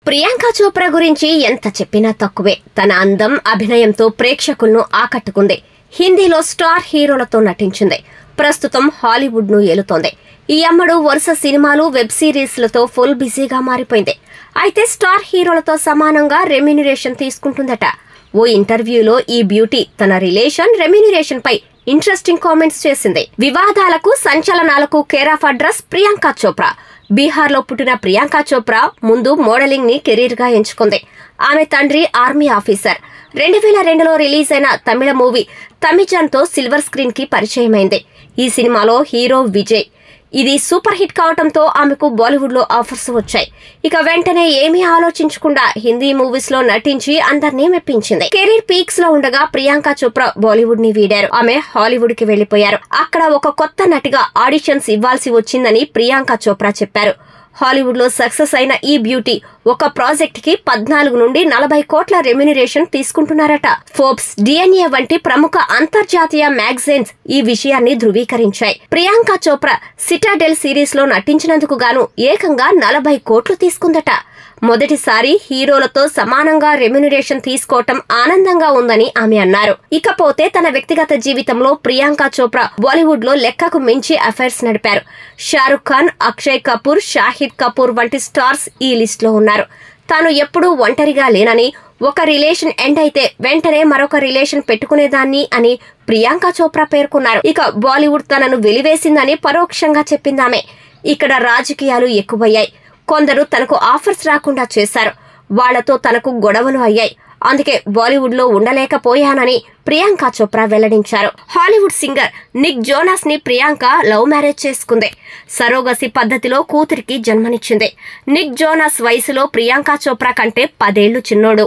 ప్రియాంక చోప్రా గురించి ఎంత చెప్పినా తక్కువే. తన అందం, అభినయంతో ప్రేక్షకులను ఆకట్టుకుంది. హిందీలో స్టార్ హీరోలతో నటించింది. ప్రస్తుతం హాలీవుడ్ ను ఏలుతోంది. ఈ అమ్మడు వరుస సినిమాలు, వెబ్ సిరీస్లతో ఫుల్ బిజీగా మారిపోయింది. అయితే స్టార్ హీరోలతో సమానంగా రెమ్యూనరేషన్ తీసుకుంటుందట. ఓ ఇంటర్వ్యూలో ఈ బ్యూటీ తన రెమ్యూనరేషన్ పై ఇంట్రెస్టింగ్ కామెంట్స్ చేసింది. వివాదాలకు, సంచలనాలకు care of address Priyanka Chopra. Bihar లో పుట్టిన ప్రియాంక చోప్రా ముందు మోడలింగ్ ని కెరీర్ గా ఎంచుకుంది. ఆమె తండ్రి ఆర్మీ ఆఫీసర్. 2002లో రిలీజ్ అయిన తమిళ మూవీ తమిజన్ తో సిల్వర్ స్క్రీన్ కి పరిచయమైంది. ఈ సినిమాలో హీరో విజయ్. ఇది సూపర్ హిట్ కావడంతో ఆమెకు బాలీవుడ్ లో ఆఫర్స్ వచ్చాయి. ఇక వెంటనే ఏమీ ఆలోచించకుండా హిందీ మూవీస్ లో నటించి అందరినీ మెప్పించింది. కెరీర్ పీక్స్ లో ఉండగా ప్రియాంక చోప్రా బాలీవుడ్ ని వీడారు. ఆమె హాలీవుడ్ కి వెళ్లిపోయారు. అక్కడ ఒక కొత్త నటిగా ఆడిషన్స్ ఇవ్వాల్సి వచ్చిందని ప్రియాంక చోప్రా చెప్పారు. హాలీవుడ్ లో సక్సెస్ అయిన ఈ బ్యూటీ ఒక ప్రాజెక్ట్ కి 14 నుండి 40 కోట్ల రెమ్యూనరేషన్ తీసుకుంటున్నారట. ఫోర్బ్స్, DNA వంటి ప్రముఖ అంతర్జాతీయ మ్యాగజైన్స్ ఈ విషయాన్ని ధృవీకరించాయి. ప్రియాంక చోప్రా సిటాడెల్ సిరీస్ లో నటించినందుకు గాను ఏకంగా 40 కోట్లు తీసుకుందట. మొదటిసారి హీరోలతో సమానంగా రెమ్యూనరేషన్ తీసుకోవటం ఆనందంగా ఉందని ఆమె అన్నారు. ఇకపోతే తన వ్యక్తిగత జీవితంలో ప్రియాంక చోప్రా బాలీవుడ్ లో లెక్కకు మించి అఫైర్స్ నడిపారు. షారుఖ్ ఖాన్, అక్షయ్ కపూర్, షాహిద్ కపూర్ వంటి స్టార్స్ ఈ లిస్ట్ లో ఉన్నారు. తాను ఎప్పుడూ ఒంటరిగా లేనని, ఒక రిలేషన్ ఎండ్ అయితే వెంటనే మరొక రిలేషన్ పెట్టుకునేదాన్ని అని ప్రియాంక చోప్రా పేర్కొన్నారు. ఇక బాలీవుడ్ తనను వెలివేసిందని పరోక్షంగా చెప్పిందామె. ఇక్కడ రాజకీయాలు ఎక్కువయ్యాయి. కొందరు తనకు ఆఫర్స్ రాకుండా చేశారు. వాళ్లతో తనకు గొడవలు అయ్యాయి. అందుకే బాలీవుడ్ లో ఉండలేకపోయానని ప్రియాంక చోప్రా వెల్లడించారు. హాలీవుడ్ సింగర్ నిక్ జోనాస్ ని ప్రియాంక లవ్ మ్యారేజ్ చేసుకుంది. సరోగసి పద్ధతిలో కూతురికి జన్మనిచ్చింది. నిక్ జోనాస్ వయసులో ప్రియాంక చోప్రా కంటే 10 ఏళ్లు చిన్నోడు.